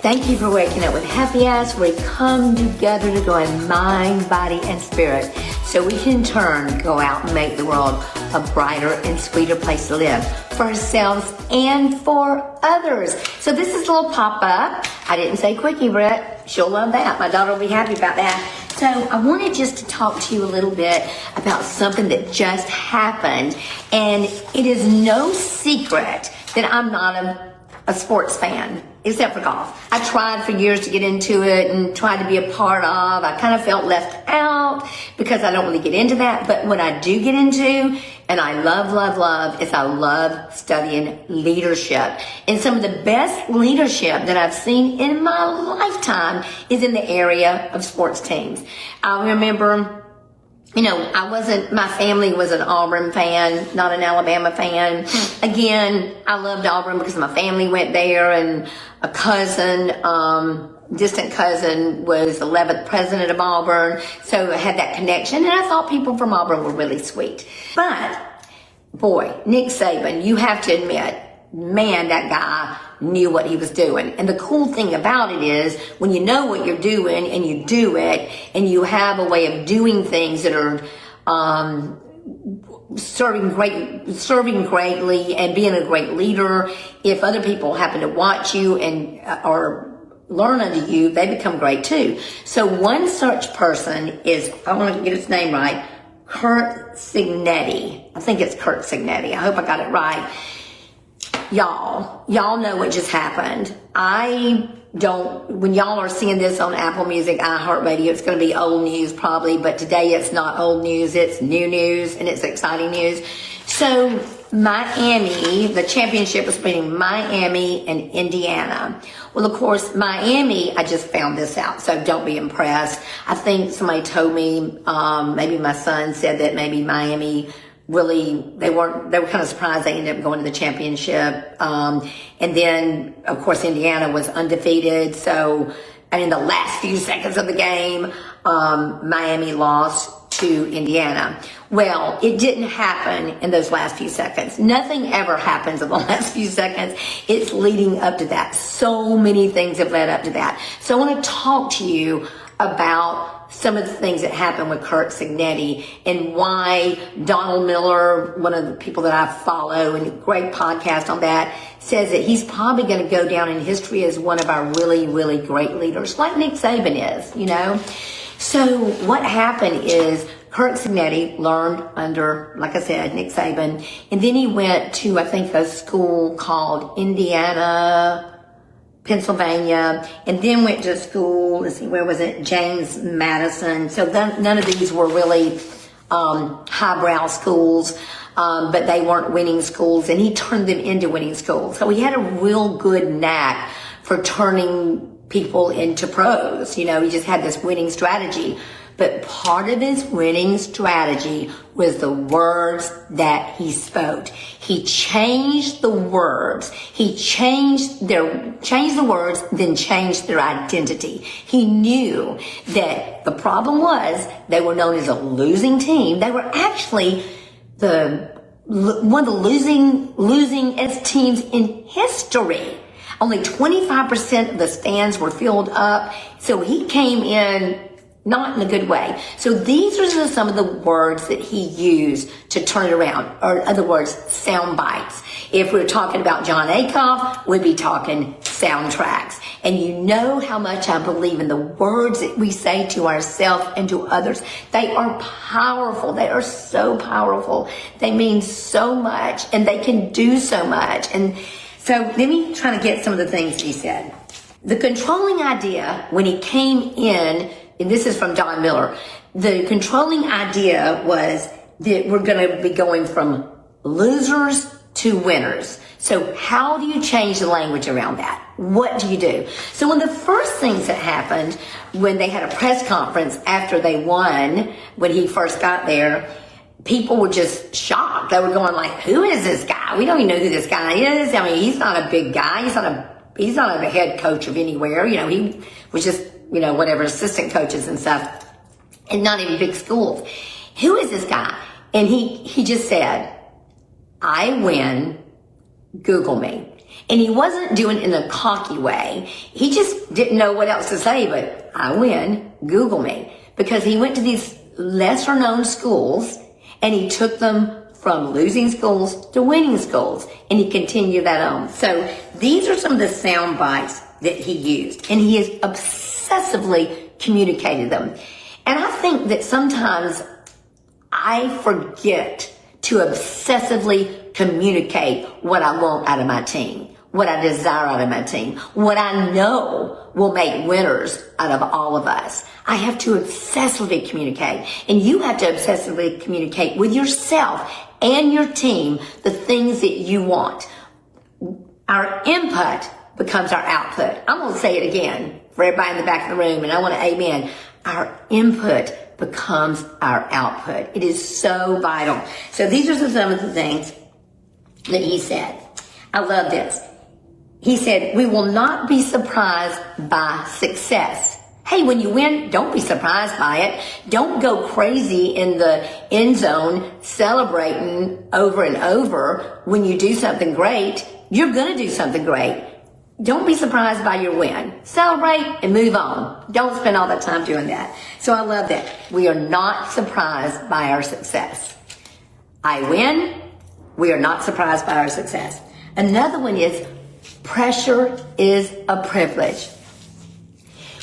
Thank you for waking up with Happy Ass, where we come together to grow in mind, body, and spirit so we can in turn go out and make the world a brighter and sweeter place to live for ourselves and for others. So this is a little pop-up. I didn't say quickie, Brett. She'll love that. My daughter will be happy about that. So I wanted just to talk to you a little bit about something that just happened. And it is no secret that I'm not a sports fan, except for golf. I tried for years to get into it and tried to be a part of. I kind of felt left out because I don't really get into that. But what I do get into, and I love, is I love studying leadership. And some of the best leadership that I've seen in my lifetime is in the area of sports teams. I remember, my family was an Auburn fan, not an Alabama fan. Again, I loved Auburn because my family went there, and a cousin, distant cousin, was the 11th president of Auburn. So I had that connection, and I thought people from Auburn were really sweet. But, boy, Nick Saban, you have to admit, man, that guy knew what he was doing. And the cool thing about it is when you know what you're doing and you do it and you have a way of doing things that are serving greatly and being a great leader, if other people happen to watch you and or learn under you, they become great too. So one such person is, I want to get his name right, Curt Cignetti. I think it's Curt Cignetti. I hope I got it right. Y'all know what just happened. When y'all are seeing this on Apple Music, iHeartRadio, it's going to be old news probably, but today it's not old news, it's new news, and it's exciting news. So Miami, the championship was between Miami and Indiana. Well, of course, Miami, I just found this out, so don't be impressed. I think somebody told me, maybe my son said that maybe Miami really, they were kind of surprised they ended up going to the championship. And then, of course, Indiana was undefeated. So, in the last few seconds of the game, Miami lost to Indiana. Well, it didn't happen in those last few seconds. Nothing ever happens in the last few seconds. It's leading up to that. So many things have led up to that. So I want to talk to you about some of the things that happened with Curt Cignetti and why Donald Miller, one of the people that I follow, and a great podcast on that, says that he's probably going to go down in history as one of our really, really great leaders, like Nick Saban is, So what happened is Curt Cignetti learned under, like I said, Nick Saban, and then he went to, I think, a school called Indiana, Pennsylvania, and then went to school, let's see, where was it? James Madison. So none of these were really highbrow schools, but they weren't winning schools, and he turned them into winning schools. So he had a real good knack for turning people into pros. He just had this winning strategy. But part of his winning strategy was the words that he spoke. He changed the words. He changed the words, then changed their identity. He knew that the problem was they were known as a losing team. They were actually one of the losingest teams in history. Only 25% of the stands were filled up. So he came in not in a good way. So these are just some of the words that he used to turn it around, or in other words, sound bites. If we're talking about John Acuff, we'd be talking soundtracks. And you know how much I believe in the words that we say to ourselves and to others. They are powerful. They are so powerful. They mean so much, and they can do so much. And so let me try to get some of the things that he said. The controlling idea when he came in, and this is from Don Miller, the controlling idea was that we're going to be going from losers to winners. So how do you change the language around that? What do you do? So one of the first things that happened when they had a press conference after they won, when he first got there, people were just shocked. They were going like, who is this guy? We don't even know who this guy is. I mean, he's not a big guy. He's not a head coach of anywhere. He was just, whatever, assistant coaches and stuff, and not even big schools. Who is this guy? And he just said, I win, Google me. And he wasn't doing it in a cocky way. He just didn't know what else to say, but I win, Google me. Because he went to these lesser known schools and he took them from losing schools to winning schools. And he continued that on. So these are some of the sound bites that he used. And he has obsessively communicated them. And I think that sometimes I forget to obsessively communicate what I want out of my team, what I desire out of my team, what I know will make winners out of all of us. I have to obsessively communicate, and you have to obsessively communicate with yourself and your team the things that you want. Our input becomes our output. I'm going to say it again for everybody in the back of the room, and I want to amen. Our input becomes our output. It is so vital. So these are some of the things that he said. I love this. He said, we will not be surprised by success. Hey, when you win, don't be surprised by it. Don't go crazy in the end zone celebrating over and over when you do something great. You're going to do something great. Don't be surprised by your win. Celebrate and move on. Don't spend all that time doing that. So I love that. We are not surprised by our success. I win. We are not surprised by our success. Another one is pressure is a privilege.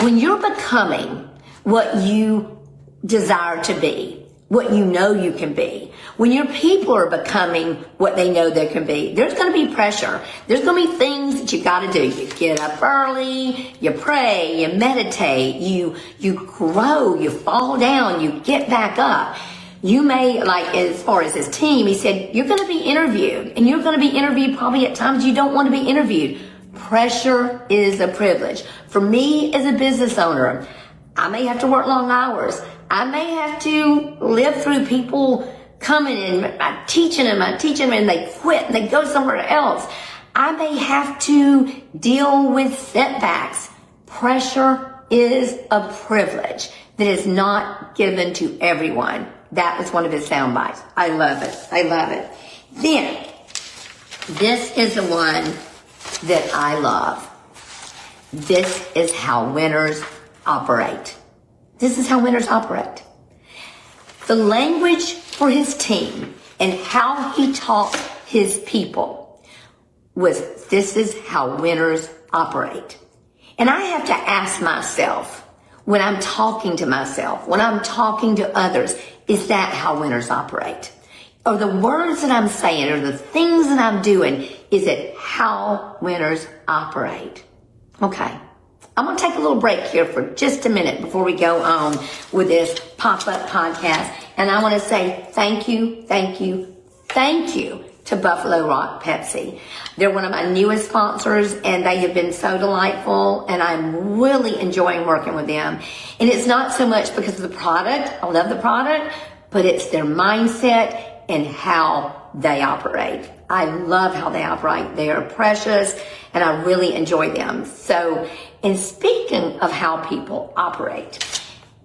When you're becoming what you desire to be, what you know you can be, when your people are becoming what they know they can be, there's going to be pressure. There's going to be things that you got to do. You get up early, you pray, you meditate, you grow, you fall down, you get back up. You may, like as far as his team, he said, you're going to be interviewed, and you're going to be interviewed probably at times you don't want to be interviewed. Pressure is a privilege. For me as a business owner, I may have to work long hours. I may have to live through people coming and I'm teaching them and they quit and they go somewhere else. I may have to deal with setbacks. Pressure is a privilege that is not given to everyone. That was one of his sound bites. I love it. I love it. Then, this is the one that I love. This is how winners operate. This is how winners operate. The language for his team and how he taught his people was, this is how winners operate. And I have to ask myself, when I'm talking to myself, when I'm talking to others, is that how winners operate? Are the words that I'm saying, or the things that I'm doing, is it how winners operate? Okay. I'm going to take a little break here for just a minute before we go on with this pop-up podcast. And I want to say thank you to Buffalo Rock Pepsi. They're one of my newest sponsors, and they have been so delightful, and I'm really enjoying working with them. And it's not so much because of the product. I love the product, but it's their mindset and how they operate. I love how they operate. They are precious, and I really enjoy them. So, in speaking of how people operate,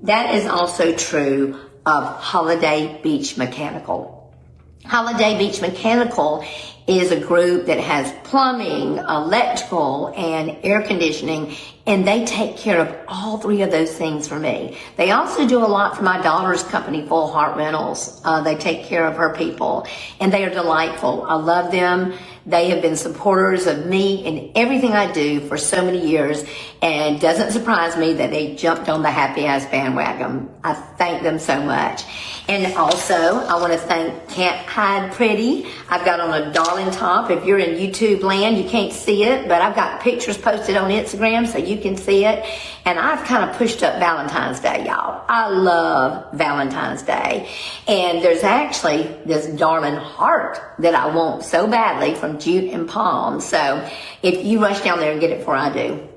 that is also true of Holiday Beach Mechanical. Holiday Beach Mechanical is a group that has plumbing, electrical, and air conditioning, and they take care of all three of those things for me. They also do a lot for my daughter's company, Full Heart Rentals. They take care of her people, and they are delightful. I love them. They have been supporters of me in everything I do for so many years, and it doesn't surprise me that they jumped on the Happy Ass bandwagon. I thank them so much. And also, I want to thank Can't Hide Pretty. I've got on a darling top. If you're in YouTube land, you can't see it, but I've got pictures posted on Instagram so you can see it. And I've kind of pushed up Valentine's Day, y'all. I love Valentine's Day. And there's actually this darling heart that I want so badly from Jute and Palm. So if you rush down there and get it before I do,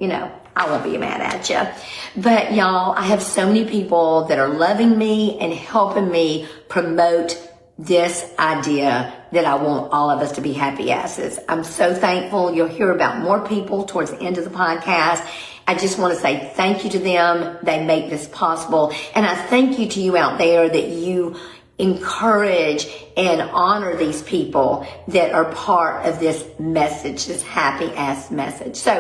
I won't be mad at you. But y'all, I have so many people that are loving me and helping me promote this idea that I want all of us to be happy asses. I'm so thankful. You'll hear about more people towards the end of the podcast. I just want to say thank you to them. They make this possible. And I thank you to you out there that you encourage and honor these people that are part of this message, this happy ass message. So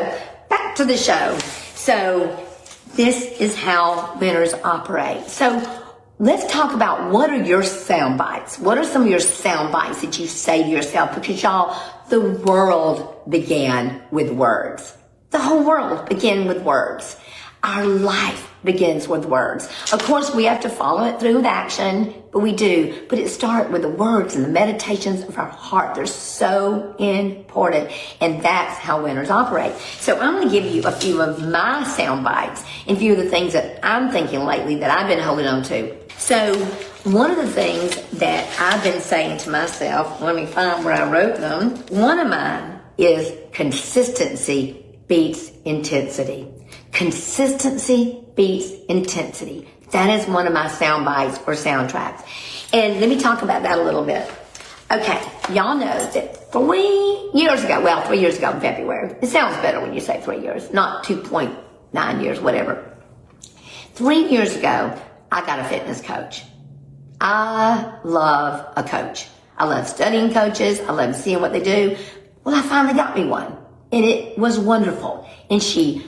back to the show. So this is how winners operate. So let's talk about, what are your sound bites? What are some of your sound bites that you say to yourself? Because y'all, the world began with words. The whole world began with words. Our life begins with words. Of course, we have to follow it through with action, but we do. But it starts with the words and the meditations of our heart. They're so important, and that's how winners operate. So I'm going to give you a few of my sound bites and a few of the things that I'm thinking lately that I've been holding on to. So one of the things that I've been saying to myself, let me find where I wrote them. One of mine is consistency beats intensity. Consistency beats intensity. That is one of my sound bites or soundtracks. And let me talk about that a little bit. Okay, y'all know that 3 years ago in February, it sounds better when you say 3 years, not 2.9 years, whatever. 3 years ago, I got a fitness coach. I love a coach. I love studying coaches. I love seeing what they do. Well, I finally got me one, and it was wonderful. And she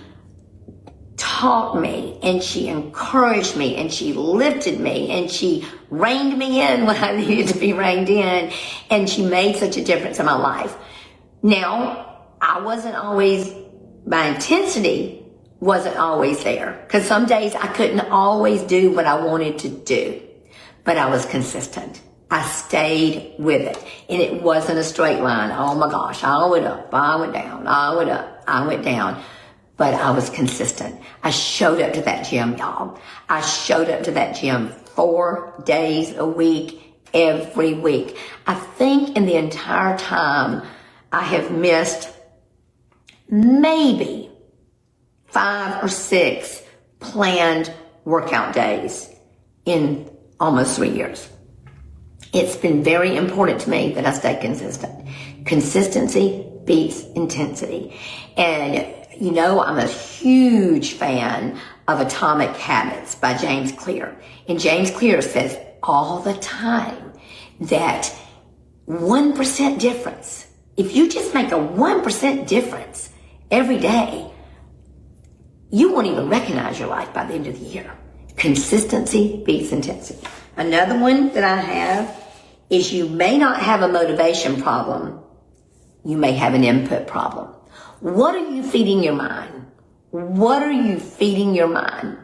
taught me, and she encouraged me, and she lifted me, and she reined me in when I needed to be reined in, and she made such a difference in my life. Now, my intensity wasn't always there, because some days I couldn't always do what I wanted to do, but I was consistent. I stayed with it, and it wasn't a straight line. Oh my gosh, I went up, I went down, I went up, I went down. But I was consistent. I showed up to that gym, y'all. I showed up to that gym 4 days a week, every week. I think in the entire time, I have missed maybe 5 or 6 planned workout days in almost 3 years. It's been very important to me that I stay consistent. Consistency beats intensity. And you know, I'm a huge fan of Atomic Habits by James Clear. And James Clear says all the time that 1% difference, if you just make a 1% difference every day, you won't even recognize your life by the end of the year. Consistency beats intensity. Another one that I have is, you may not have a motivation problem, you may have an input problem. What are you feeding your mind? What are you feeding your mind?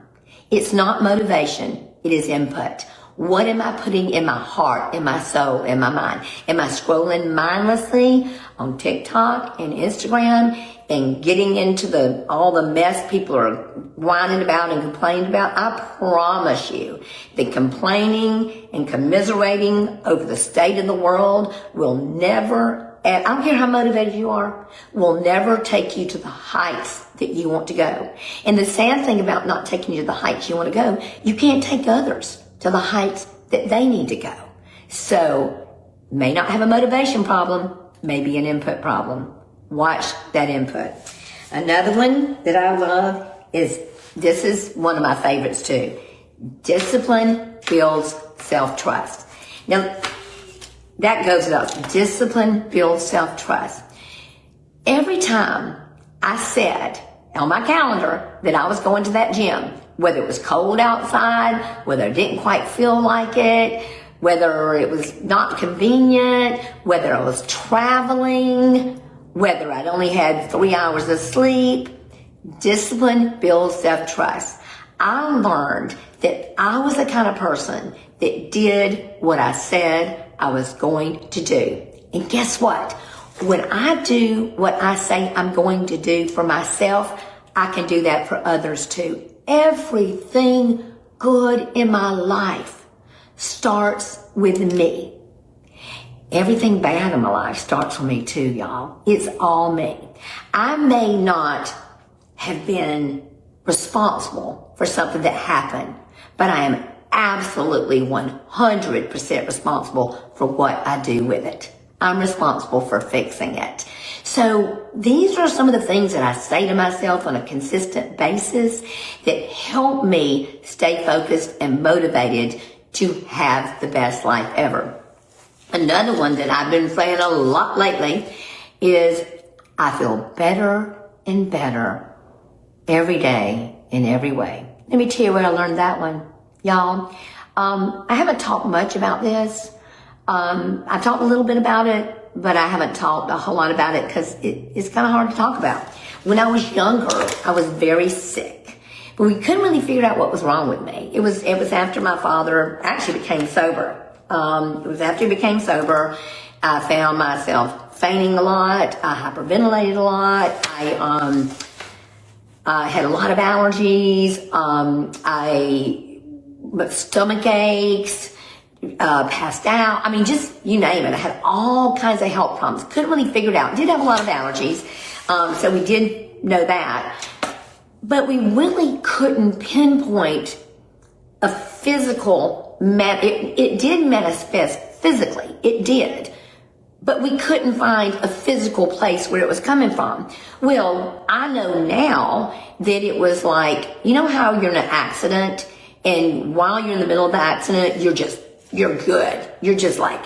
It's not motivation, it is input. What am I putting in my heart, in my soul, in my mind? Am I scrolling mindlessly on TikTok and Instagram and getting into all the mess people are whining about and complaining about? I promise you that complaining and commiserating over the state of the world will never, and I don't care how motivated you are, will never take you to the heights that you want to go. And the sad thing about not taking you to the heights you want to go, you can't take others to the heights that they need to go. So, may not have a motivation problem, maybe an input problem. Watch that input. Another one that I love is, this is one of my favorites too. Discipline builds self-trust. Now, that goes without. Discipline builds self-trust. Every time I said on my calendar that I was going to that gym, whether it was cold outside, whether I didn't quite feel like it, whether it was not convenient, whether I was traveling, whether I'd only had 3 hours of sleep, discipline builds self-trust. I learned that I was the kind of person that did what I said I was going to do. And guess what? When I do what I say I'm going to do for myself, I can do that for others too. Everything good in my life starts with me. Everything bad in my life starts with me too, y'all. It's all me. I may not have been responsible for something that happened, but I am absolutely 100% responsible for what I do with it. I'm responsible for fixing it. So these are some of the things that I say to myself on a consistent basis that help me stay focused and motivated to have the best life ever. Another one that I've been saying a lot lately is I feel better and better every day in every way. Let me tell you where I learned that one, y'all. I haven't talked much about this. I've talked a little bit about it, but I haven't talked a whole lot about it because it's kind of hard to talk about. When I was younger, I was very sick, but we couldn't really figure out what was wrong with me. It was after my father actually became sober. It was after he became sober, I found myself fainting a lot. I hyperventilated a lot. I had a lot of allergies. Stomach aches, passed out. I mean, just you name it. I had all kinds of health problems. Couldn't really figure it out. Did have a lot of allergies. So we did know that. But we really couldn't pinpoint a physical, it did manifest physically. It did. But we couldn't find a physical place where it was coming from. Well, I know now that it was like, you know how you're in an accident and while you're in the middle of the accident, you're good. You're just like,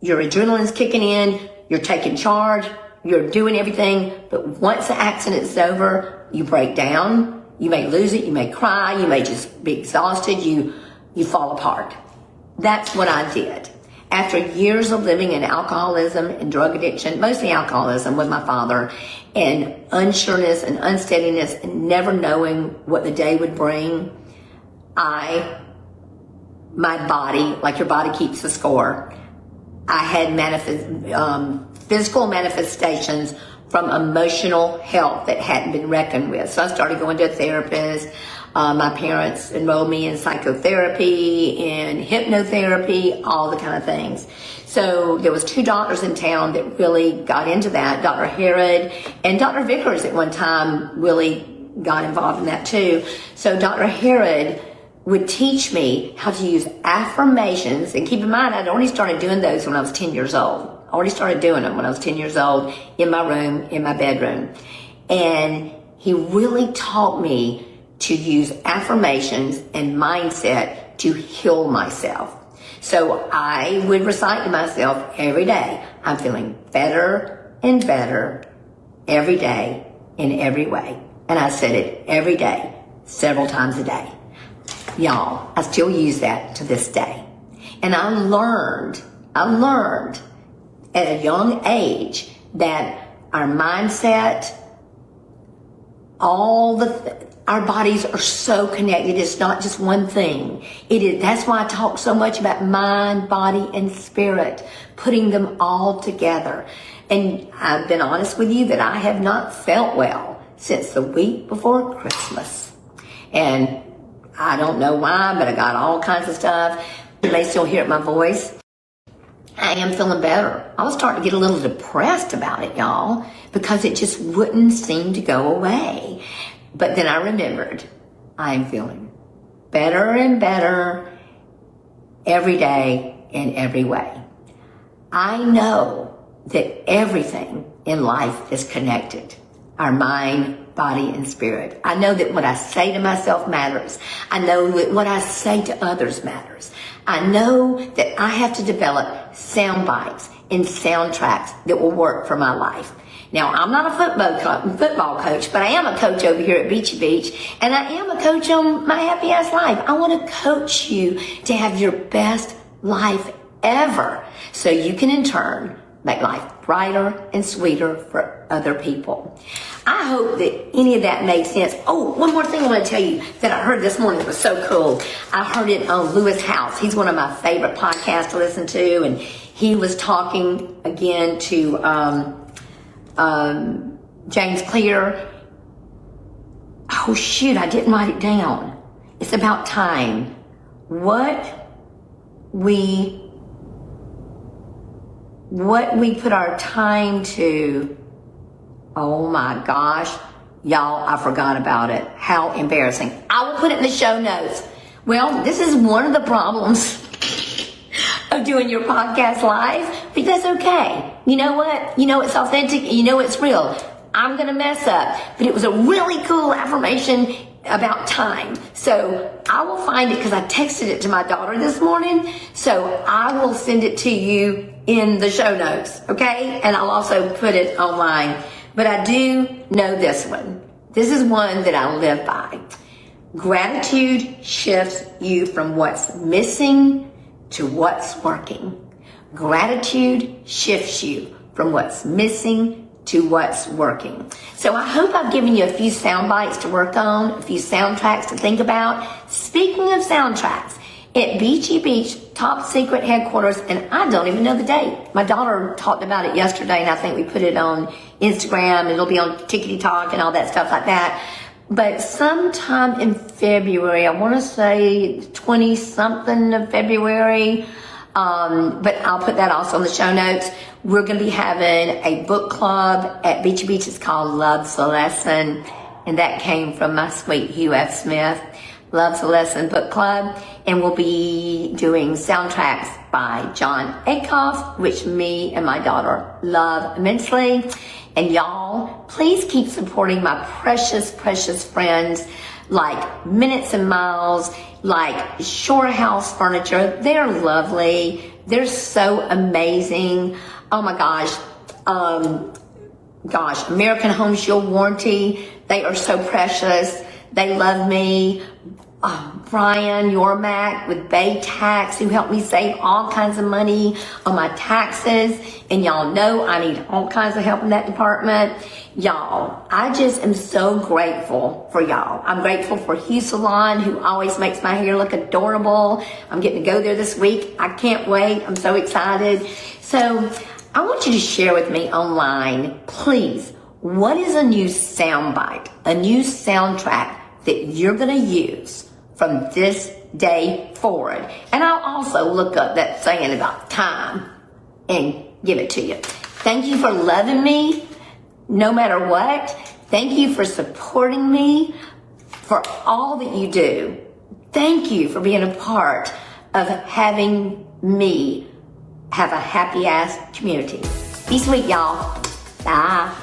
your adrenaline's kicking in, you're taking charge, you're doing everything. But once the accident's over, you break down, you may lose it, you may cry, you may just be exhausted, you fall apart. That's what I did. After years of living in alcoholism and drug addiction, mostly alcoholism with my father, and unsureness and unsteadiness and never knowing what the day would bring, my body, like your body keeps the score, I had physical manifestations from emotional health that hadn't been reckoned with. So I started going to a therapist. My parents enrolled me in psychotherapy, in hypnotherapy, all the kind of things. So there was 2 doctors in town that really got into that, Dr. Herod and Dr. Vickers at one time really got involved in that too. So Dr. Herod would teach me how to use affirmations, and keep in mind I'd already started doing those when I was 10 years old. I already started doing them when I was 10 years old in my room, in my bedroom. And he really taught me to use affirmations and mindset to heal myself. So I would recite to myself every day, I'm feeling better and better every day in every way. And I said it every day, several times a day. Y'all, I still use that to this day. And I learned at a young age that our mindset, our bodies are so connected. It's not just one thing. That's why I talk so much about mind, body, and spirit, putting them all together. And I've been honest with you that I have not felt well since the week before Christmas. And I don't know why, but I got all kinds of stuff. You may still hear my voice. I am feeling better. I was starting to get a little depressed about it, y'all, because it just wouldn't seem to go away. But then I remembered, I'm feeling better and better every day in every way. I know that everything in life is connected. Our mind, body, and spirit. I know that what I say to myself matters. I know that what I say to others matters. I know that I have to develop sound bites and soundtracks that will work for my life. Now, I'm not a football coach, but I am a coach over here at Beachy Beach, and I am a coach on My Happy Ass Life. I want to coach you to have your best life ever, so you can in turn make life brighter and sweeter for other people. I hope that any of that made sense. Oh, one more thing I want to tell you that I heard this morning that was so cool. I heard it on Lewis House. He's one of my favorite podcasts to listen to, and he was talking again to James Clear. Oh shoot, I didn't write it down. It's about time. What we put our time to. Oh my gosh, y'all, I forgot about it. How embarrassing. I will put it in the show notes. Well, this is one of the problems of doing your podcast live, but that's okay. You know what? You know it's authentic, you know it's real. I'm gonna mess up, but it was a really cool affirmation about time. So I will find it because I texted it to my daughter this morning. So I will send it to you in the show notes, okay? And I'll also put it online. But I do know this one. This is one that I live by. Gratitude shifts you from what's missing to what's working. Gratitude shifts you from what's missing to what's working. So I hope I've given you a few sound bites to work on, a few soundtracks to think about. Speaking of soundtracks, at Beachy Beach Top Secret Headquarters, and I don't even know the date. My daughter talked about it yesterday, and I think we put it on Instagram, and it'll be on Tickety Talk and all that stuff like that. But sometime in February, I want to say 20-something of February, but I'll put that also in the show notes. We're going to be having a book club at Beachy Beach. It's called Love's a Lesson, and that came from my sweet Hugh F. Smith. Love's a Lesson Book Club, and we'll be doing soundtracks by John Acuff, which me and my daughter love immensely. And y'all, please keep supporting my precious, precious friends like Minutes and Miles, like Shore House Furniture. They're lovely. They're so amazing. Oh my gosh. American Home Shield Warranty. They are so precious. They love me. Brian Yormack with Bay Tax, who helped me save all kinds of money on my taxes. And y'all know I need all kinds of help in that department. Y'all, I just am so grateful for y'all. I'm grateful for Hugh Salon, who always makes my hair look adorable. I'm getting to go there this week. I can't wait. I'm so excited. So I want you to share with me online, please, what is a new soundbite, a new soundtrack that you're going to use from this day forward? And I'll also look up that saying about time and give it to you. Thank you for loving me no matter what. Thank you for supporting me, for all that you do. Thank you for being a part of having me have a happy ass community. Be sweet, y'all. Bye.